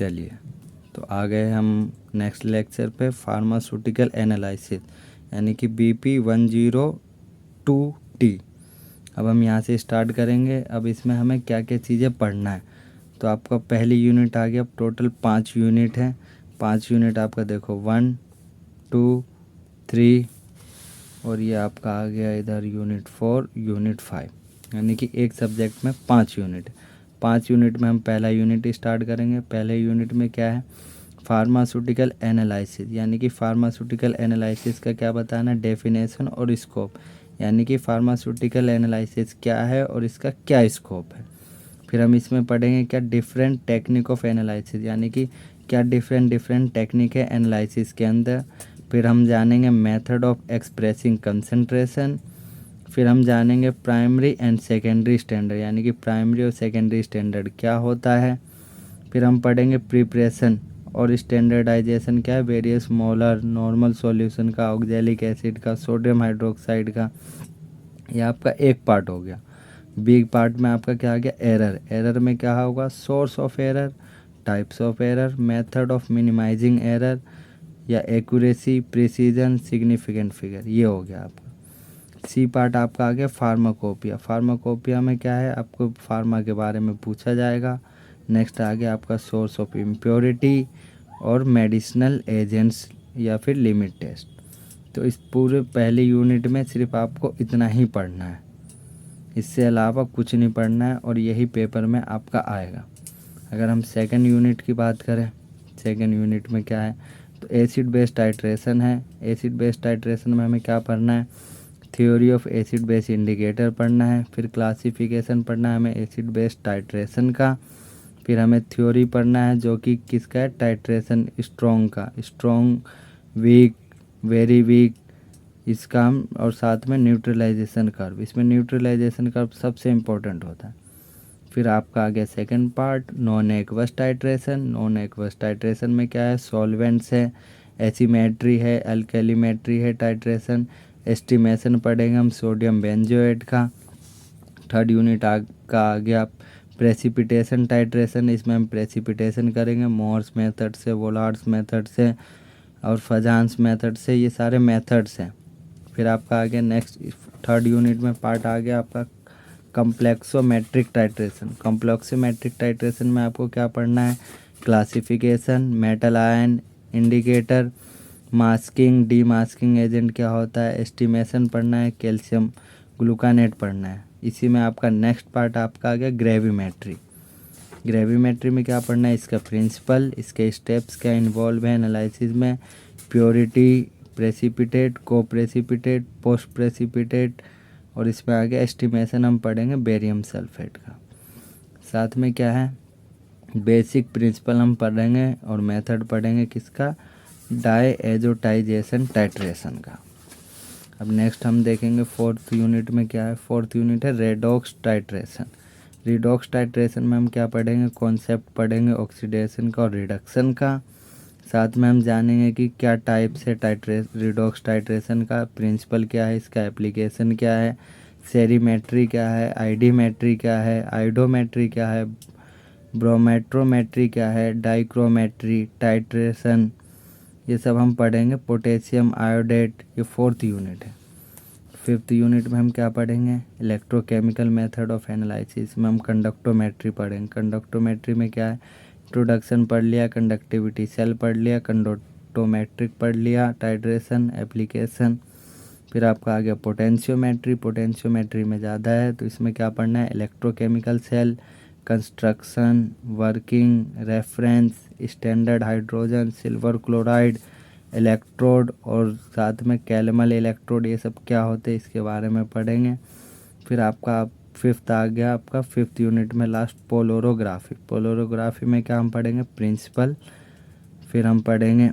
चलिए, तो आ गए हम नेक्स्ट लेक्चर पे, फार्मास्यूटिकल एनालिसिस यानी कि BP 102T। अब हम यहाँ से स्टार्ट करेंगे। अब इसमें हमें क्या क्या चीज़ें पढ़ना है। तो आपका पहली यूनिट आ गया। अब टोटल 5 यूनिट हैं। 5 यूनिट आपका देखो 1 2 3 और ये आपका आ गया इधर यूनिट 4 यूनिट 5, यानी कि एक सब्जेक्ट में 5 यूनिट। 5 यूनिट में हम पहला यूनिट स्टार्ट करेंगे। पहले यूनिट में क्या है, फार्मास्यूटिकल एनालिसिस, यानी कि फार्मास्यूटिकल एनालिसिस का क्या बताना, डेफिनेशन और स्कोप, यानी कि फार्मास्यूटिकल एनालिसिस क्या है और इसका क्या स्कोप है। फिर हम इसमें पढ़ेंगे क्या डिफरेंट टेक्निक ऑफ एनालिसिस, यानी कि क्या डिफरेंट टेक्निक है एनालिसिस के अंदर। फिर हम जानेंगे मेथड ऑफ एक्सप्रेसिंग कंसंट्रेशन। फिर हम जानेंगे प्राइमरी एंड सेकेंडरी स्टैंडर्ड, यानी कि प्राइमरी और सेकेंडरी स्टैंडर्ड क्या होता है। फिर हम पढ़ेंगे प्रिपरेशन और स्टैंडर्डाइजेशन क्या है, वेरियस मोलर नॉर्मल सॉल्यूशन का, ऑक्जेलिक एसिड का, सोडियम हाइड्रोक्साइड का। ये आपका एक पार्ट हो गया। बिग पार्ट में आपका क्या आ गया, एरर। एरर में क्या होगा, source of error, types of error, method of minimizing error या एक्यूरेसी, प्रिसीजन, सिग्निफिकेंट फिगर। ये हो गया आपका। सी पार्ट आपका आ गया फार्माकोपिया। फार्माकोपिया में क्या है, आपको फार्मा के बारे में पूछा जाएगा। नेक्स्ट आ गया आपका सोर्स ऑफ इम्प्योरिटी और मेडिसिनल एजेंट्स या फिर लिमिट टेस्ट। तो इस पूरे पहले यूनिट में सिर्फ आपको इतना ही पढ़ना है, इससे अलावा कुछ नहीं पढ़ना है और यही पेपर में आपका आएगा। अगर हम सेकंड यूनिट की बात करें, सेकंड यूनिट में क्या है, तो एसिड बेस टाइट्रेशन है। एसिड बेस टाइट्रेशन में हमें क्या पढ़ना है, theory of acid base indicator पढ़ना है। फिर क्लासिफिकेशन पढ़ना है हमें एसिड बेस टाइट्रेशन का। फिर हमें थ्योरी पढ़ना है जो कि किसका है, टाइट्रेशन स्ट्रॉन्ग का, स्ट्रॉन्ग, वीक, वेरी वीक, इसका हम, और साथ में न्यूट्रलाइजेशन कर्व। इसमें न्यूट्रलाइजेशन कर्व सबसे इम्पोर्टेंट होता है। फिर आपका आ गया second part, non aqueous titration. Non aqueous titration में क्या है, सॉल्वेंट्स है, एसीमेट्री है, अल्कलीमेट्री है, टाइट्रेशन, एस्टिमेशन पढ़ेंगे हम सोडियम बेंजोएट का। थर्ड यूनिट का आ गया प्रेसिपिटेशन टाइट्रेशन। इसमें हम प्रेसिपिटेशन करेंगे मोर्स मेथड से, वोलार्ड्स मेथड से और फजान्स मेथड से, ये सारे मेथड्स हैं। फिर आपका आ गया नेक्स्ट थर्ड यूनिट में पार्ट आ गया आपका कम्प्लेक्सोमेट्रिक टाइट्रेशन। कम्प्लेक्सोमेट्रिक टाइट्रेशन में आपको क्या पढ़ना है, classification, metal ion indicator, masking, D masking agent क्या होता है, एस्टिमेशन पढ़ना है, कैल्शियम ग्लूकानेट पढ़ना है। इसी में आपका नेक्स्ट पार्ट आपका आ गया ग्रेविमेट्री। ग्रेविमेट्री में क्या पढ़ना है, इसका प्रिंसिपल, इसके स्टेप्स क्या इन्वॉल्व है एनालिसिस में, प्योरिटी, प्रेसिपिटेट, को प्रेसिपिटेट, पोस्ट प्रेसिपिटेट, और इसमें आगे एस्टिमेशन हम पढ़ेंगे बेरियम सल्फेट का। साथ में क्या है, बेसिक प्रिंसिपल हम पढ़ेंगे और मेथड पढ़ेंगे किसका, डायएजोटाइजेशन टाइट्रेशन का। अब नेक्स्ट हम देखेंगे फोर्थ यूनिट में क्या है, फोर्थ यूनिट है रेडॉक्स टाइट्रेशन। रिडॉक्स टाइट्रेशन में हम क्या पढ़ेंगे, कॉन्सेप्ट पढ़ेंगे ऑक्सीडेशन का और रिडक्शन का। साथ में हम जानेंगे कि क्या टाइप्स है रिडॉक्स टाइट्रेशन का, प्रिंसिपल क्या है, इसका एप्लीकेशन क्या है, सेरीमेट्री क्या है, आइडीमेट्री क्या है, आइडोमेट्री क्या है, ब्रोमेट्रोमेट्री क्या है, डाइक्रोमेट्री, टाइट्रेशन, ये सब हम पढ़ेंगे। पोटेशियम आयोडेट, ये फोर्थ यूनिट है। फिफ्थ यूनिट में हम क्या पढ़ेंगे, इलेक्ट्रोकेमिकल मेथड ऑफ एनालिसिस में हम कंडक्टोमेट्री पढ़ेंगे। कंडक्टोमेट्री में क्या है, इंट्रोडक्शन पढ़ लिया, कंडक्टिविटी सेल पढ़ लिया, कंडक्टोमेट्रिक पढ़ लिया, टाइट्रेशन, एप्लीकेशन। फिर आपका आ गया पोटेंशियोमेट्री। पोटेंशियोमेट्री में ज़्यादा है तो इसमें क्या पढ़ना है, electrochemical cell, construction, working, reference, standard hydrogen, silver chloride, electrode और साथ में कैलमल इलेक्ट्रोड, ये सब क्या होते हैं इसके बारे में पढ़ेंगे। फिर आपका फिफ्थ आ गया आपका फिफ्थ यूनिट में लास्ट पोलोरोग्राफी। पोलोरोग्राफी में क्या हम पढ़ेंगे, प्रिंसिपल, फिर हम पढ़ेंगे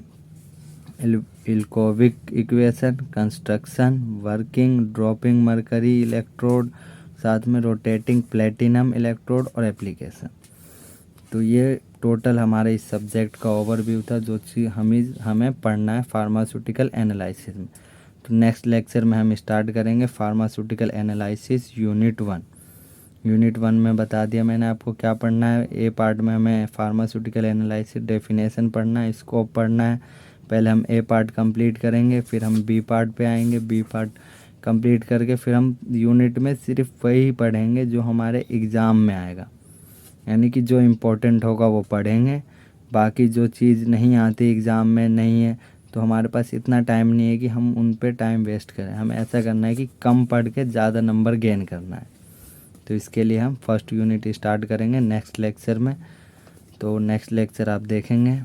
Ilkovic equation, construction, working, dropping mercury electrode, साथ में रोटेटिंग प्लेटिनम इलेक्ट्रोड और एप्लीकेशन। तो ये टोटल हमारे इस सब्जेक्ट का ओवरव्यू था जो चीज़ हमें पढ़ना है फार्मास्यूटिकल एनालिसिस में। तो नेक्स्ट लेक्चर में हम स्टार्ट करेंगे फार्मास्यूटिकल एनालिसिस यूनिट 1। यूनिट 1 में बता दिया मैंने आपको क्या पढ़ना है। ए पार्ट में हमें फार्मास्यूटिकल एनालिसिस डेफिनेशन पढ़ना है, स्कोप पढ़ना है। पहले हम ए पार्ट कंप्लीट करेंगे, फिर हम बी पार्ट पे आएंगे। बी पार्ट कंप्लीट करके फिर हम यूनिट में सिर्फ वही पढ़ेंगे जो हमारे एग्ज़ाम में आएगा, यानी कि जो इम्पोर्टेंट होगा वो पढ़ेंगे। बाकी जो चीज़ नहीं आती एग्ज़ाम में नहीं है तो हमारे पास इतना टाइम नहीं है कि हम उन पे टाइम वेस्ट करें। हमें ऐसा करना है कि कम पढ़ के ज़्यादा नंबर गेन करना है। तो इसके लिए हम फर्स्ट यूनिट स्टार्ट करेंगे नेक्स्ट लेक्चर में। तो नेक्स्ट लेक्चर आप देखेंगे।